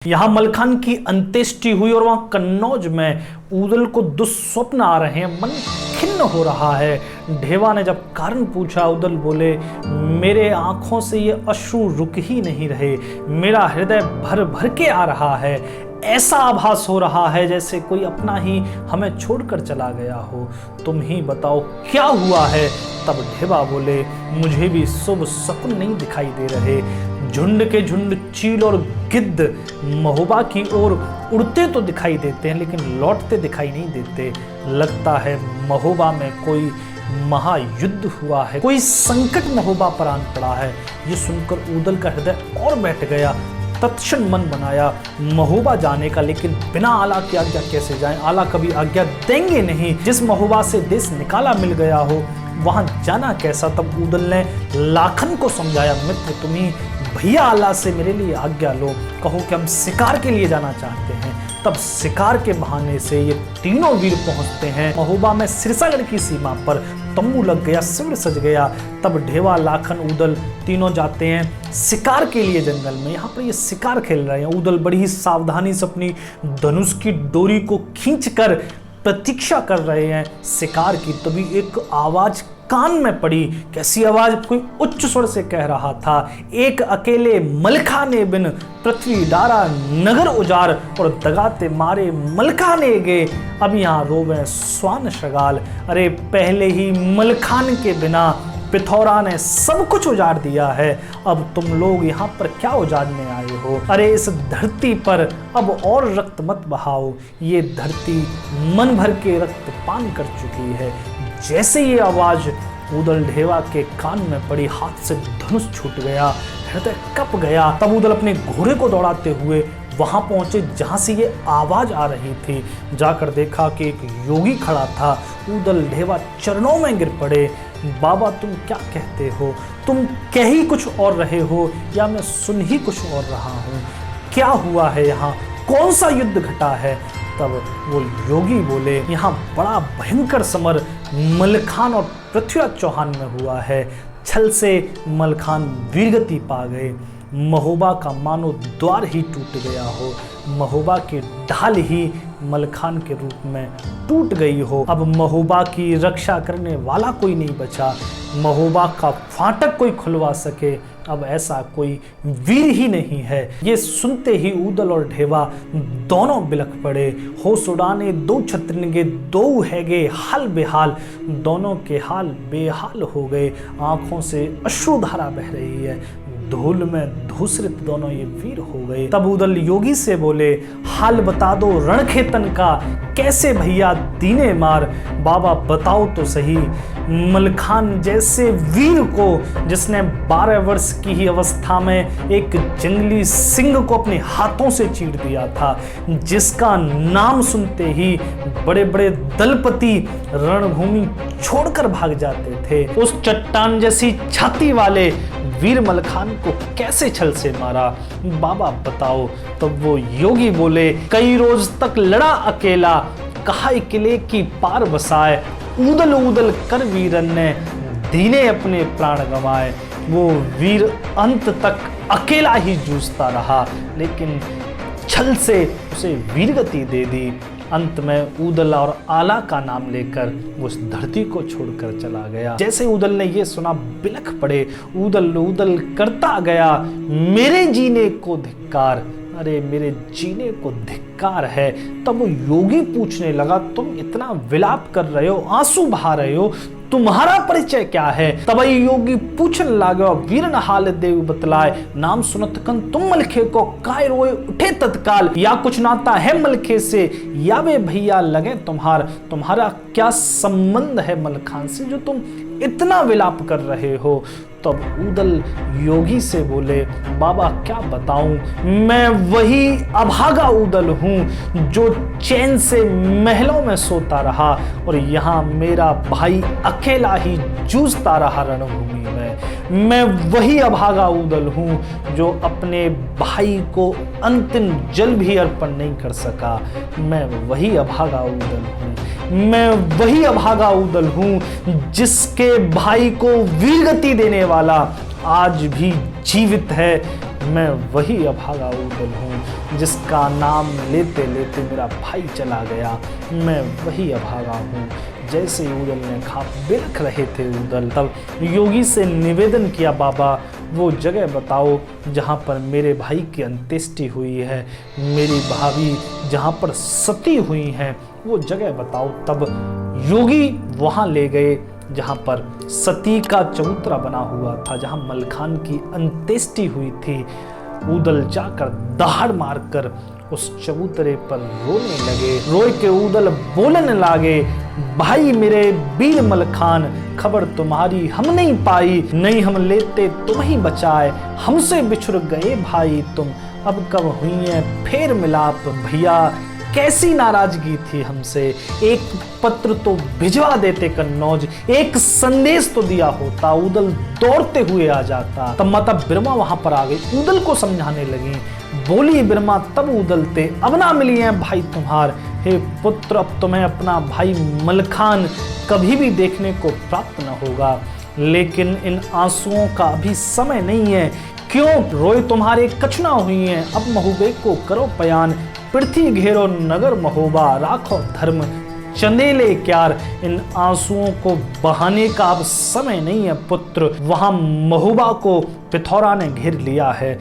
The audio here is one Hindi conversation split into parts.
यहाँ मलखान की अंत्येष्टि हुई और वहां कन्नौज में ऊदल को दुस्वप्न आ रहे हैं, मन खिन्न हो रहा है। ढेवा ने जब कारण पूछा, ऊदल बोले, मेरे आंखों से ये अश्रु रुक ही नहीं रहे, मेरा हृदय भर भर के आ रहा है। ऐसा आभास हो रहा है जैसे कोई अपना ही हमें छोड़कर चला गया हो। तुम ही बताओ क्या हुआ है। तब ढेवा बोले, मुझे भी शुभ शकुन नहीं दिखाई दे रहे। झुंड के झुंड चील और गिद्ध महोबा की ओर उड़ते तो दिखाई देते हैं, लेकिन लौटते दिखाई नहीं देते। लगता है महोबा में कोई महायुद्ध हुआ है, कोई संकट महोबा पर आन पड़ा है। ये सुनकर ऊदल का हृदय और बैठ गया। तत्क्षण मन बनाया महोबा जाने का, लेकिन बिना आला की आज्ञा कैसे जाएं? आला कभी आज्ञा देंगे नहीं। जिस महोबा से देश निकाला मिल गया हो वहां जाना कैसा? तब ऊदल ने लाखन को समझाया, मित्र तुम्ही भैया आला से मेरे लिए आज्ञा लो, कहो कि हम शिकार के लिए जाना चाहते हैं। तब शिकार के बहाने से ये तीनों वीर पहुंचते हैं महोबा में। सिरसागढ़ की सीमा पर तंबू लग गया, शिविर सज गया। तब ढेवा, लाखन, ऊदल तीनों जाते हैं शिकार के लिए जंगल में। यहाँ पर ये शिकार खेल रहे हैं। ऊदल बड़ी ही सावधानी से अपनी धनुष की डोरी को खींचकर प्रतीक्षा कर रहे हैं शिकार की। तभी एक आवाज कान में पड़ी। कैसी आवाज? कोई उच्च स्वर से कह रहा था, एक अकेले मलखा ने बिन पृथ्वी डारा नगर उजार, और दगाते मारे मलखा ने गे, अब यहाँ रोवे स्वान शगाल। अरे पहले ही मलखान के बिना पिथौरा ने सब कुछ उजाड़ दिया है, अब तुम लोग यहाँ पर क्या उजाड़ने आए हो? अरे इस धरती पर अब और रक्त मत बहाओ, ये धरती मन भर के रक्त पान कर चुकी है। जैसे ये आवाज ऊदल ढेवा के कान में पड़ी, हाथ से धनुष छूट गया, हृदय कप गया। तब ऊदल अपने घोड़े को दौड़ाते हुए वहां पहुंचे जहां से ये आवाज आ रही थी। जाकर देखा कि एक योगी खड़ा था। ऊदल ढेवा चरणों में गिर पड़े। बाबा तुम क्या कहते हो? तुम कह ही कुछ और रहे हो या मैं सुन ही कुछ और रहा हूँ? क्या हुआ है यहाँ? कौन सा युद्ध घटा है? तब वो योगी बोले, यहाँ बड़ा भयंकर समर मलखान और पृथ्वीराज चौहान में हुआ है। छल से मलखान वीरगति पा गए। महोबा का मानो द्वार ही टूट गया हो, महोबा की ढाल ही मलखान के रूप में टूट गई हो। अब महोबा की रक्षा करने वाला कोई नहीं बचा, महोबा का फाटक कोई खुलवा सके, अब ऐसा कोई वीर ही नहीं है। ये सुनते ही ऊदल और ढेवा दोनों बिलख पड़े। होश उड़ाने दो छत्रिनगे, दो हैगे हाल बेहाल, दोनों के हाल बेहाल हो गए। आंखों से अश्रुधारा बह रही है, धूल में धूसरित दोनों ये वीर हो गए। तब ऊदल योगी से बोले, हाल बता दो रणखेतन का, कैसे भैया दीने मार? बाबा बताओ तो सही, मलखान जैसे वीर को, जिसने 12 वर्ष की ही अवस्था में एक जंगली सिंह को अपने हाथों से चीर दिया था, जिसका नाम सुनते ही बड़े बड़े दलपति रणभूमि छोड़कर भाग जाते थे, उस चट्टान जैसी छाती वाले वीर मलखान को कैसे छल से मारा? बाबा बताओ। तब वो योगी बोले, कई रोज तक लड़ा अकेला, कहा किले की पार बसाए, ऊदल ऊदल कर वीरन ने दीने अपने प्राण गंवाए। वो वीर अंत तक अकेला ही जूझता रहा, लेकिन छल से उसे वीरगति दे दी। अंत में ऊदल और आला का नाम लेकर वो उस धरती को छोड़कर चला गया। जैसे ऊदल ने ये सुना, बिलख पड़े। ऊदल ऊदल करता गया, मेरे जीने को धिक्कार, अरे मेरे जीने को धिक्कार है। तब वो योगी पूछने लगा, तुम इतना विलाप कर रहे हो, आंसू बहा रहे हो, तुम्हारा परिचय क्या है? तब योगी पूछने लगा, वीरन हाल देव बतलाए, नाम सुनत कन तुम मलखे को, काय रोए उठे तत्काल, या कुछ नाता है मलखे से, या वे भैया लगे तुम्हारा क्या संबंध है मलखान से जो तुम इतना विलाप कर रहे हो? तब ऊदल योगी से बोले, बाबा क्या बताऊं, मैं वही अभागा ऊदल हूं जो चैन से महलों में सोता रहा, और यहाँ मेरा भाई अकेला ही जूझता रहा रणभूमि में। मैं वही अभागा ऊदल हूं जो अपने भाई को अंतिम जल भी अर्पण नहीं कर सका। मैं वही अभागा ऊदल हूं, मैं वही अभागा ऊदल हूं जिसके भाई को वीरगति देने वाला आज भी जीवित है। मैं वही अभागा ऊदल हूं जिसका नाम लेते लेते मेरा भाई चला गया। मैं वही अभागा हूँ। जैसे उदल ने कहा, बिलख रहे थे उदल। तब योगी से निवेदन किया, बाबा वो जगह बताओ जहाँ पर मेरे भाई की अंत्येष्टि हुई है, मेरी भाभी जहाँ पर सती हुई हैं, वो जगह बताओ। तब योगी वहाँ ले गए जहाँ पर सती का चबूतरा बना हुआ था, जहाँ मलखान की अंत्येष्टि हुई थी। उदल जाकर दहाड़ मारकर उस चबूतरे पर रोने लगे। रोए के उदल बोलने लागे, भाई मेरे वीर मलखान, खबर तुम्हारी हम नहीं पाई, नहीं हम लेते तुम ही बचाए, हमसे बिछुड़ गए भाई तुम, अब कब हुई है फिर मिलाप भैया, कैसी नाराजगी थी हमसे, एक पत्र तो भिजवा देते कन्नौज, एक संदेश तो दिया होता, उदल दौड़ते हुए आ जाता। तब माता बिरमा वहां पर आ गई, उदल को समझाने लगी। बोली बिरमा तब उदलते, अब ना मिली है भाई तुम्हार, हे पुत्र अब तुम्हें अपना भाई मलखान कभी भी देखने को प्राप्त न होगा, लेकिन इन आंसुओं का अभी समय नहीं है, क्यों रोए तुम्हारे कछुना हुई हैं, अब महुबे को करो पयान, पृथ्वी घेरो नगर महोबा, राखो धर्म चंदेले क्यार, इन आंसुओं को बहाने का अब समय नहीं है पुत्र, वहां महोबा को पिथौरा ने घेर लिया है,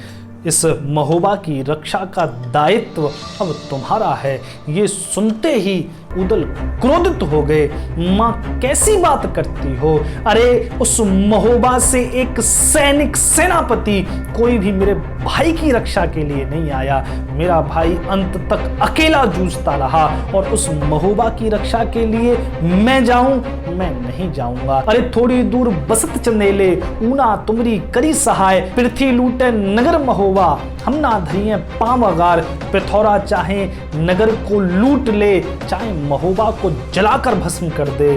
इस महोबा की रक्षा का दायित्व अब तुम्हारा है। ये सुनते ही उदल क्रोधित हो गए। माँ कैसी बात करती हो, अरे उस महोबा से एक सैनिक सेनापति कोई भी मेरे भाई की रक्षा के लिए नहीं आया, मेरा भाई अंत तक अकेला जूझता रहा, और उस महोबा की रक्षा के लिए मैं जाऊं, मैं नहीं जाऊंगा। अरे थोड़ी दूर बसत चंदेले, ऊना तुमरी करी सहाय, पृथ्वी लूटे नगर महोबा, हम ना धरिए पांव अगार, पिथौरा चाहे नगर को लूट ले, चाहे महोबा को जलाकर भस्म कर दे,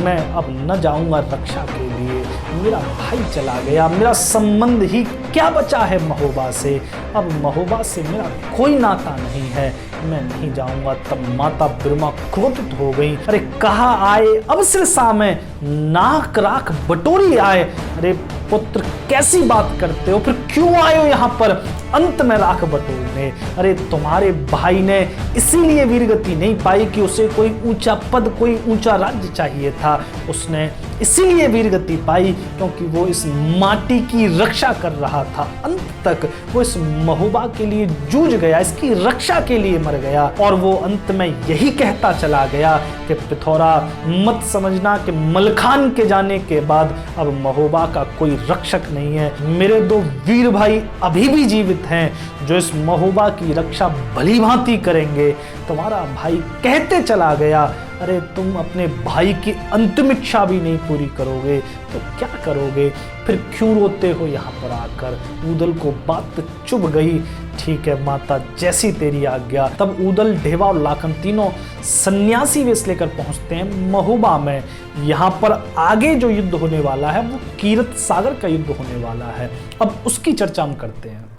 मैं अब न जाऊंगा रक्षा के लिए, मेरा भाई चला गया, मेरा संबंध ही क्या बचा है महोबा से, अब महोबा से मेरा कोई नाता नहीं है, मैं नहीं जाऊंगा। तब माता बिरमा क्रोधित हो गई, अरे कहा आए अब सिरसा में, नाक राख बटोरी आए, अरे पुत्र कैसी बात करते हो, फिर क्यों आए हो यहाँ पर अंत में राख बटोरने, अरे तुम्हारे भाई ने इसीलिए वीरगति नहीं पाई कि उसे कोई ऊंचा पद, कोई ऊंचा राज्य चाहिए था, उसने इसीलिए वीरगति पाई क्योंकि वो इस माटी की रक्षा कर रहा था, अंत तक वो इस महोबा के लिए जूझ गया, इसकी रक्षा के लिए मर गया, और वो अंत में यही कहता चला गया कि पिथौरा मत समझना कि मलखान के जाने के बाद अब महोबा का कोई रक्षक नहीं है, मेरे दो वीर भाई अभी भी जीवित हैं जो इस महोबा की रक्षा भली भांति करेंगे। तुम्हारा भाई कहते चला गया, अरे तुम अपने भाई की अंतिम इच्छा भी नहीं पूरी करोगे तो क्या करोगे, फिर क्यों रोते हो यहाँ पर आकर। उदल को बात चुभ गई, ठीक है माता जैसी तेरी आज्ञा। तब उदल, ढेवा और लाखन तीनों सन्यासी वेश लेकर पहुंचते हैं महोबा में। यहाँ पर आगे जो युद्ध होने वाला है वो कीरत सागर का युद्ध होने वाला है, अब उसकी चर्चा हम करते हैं।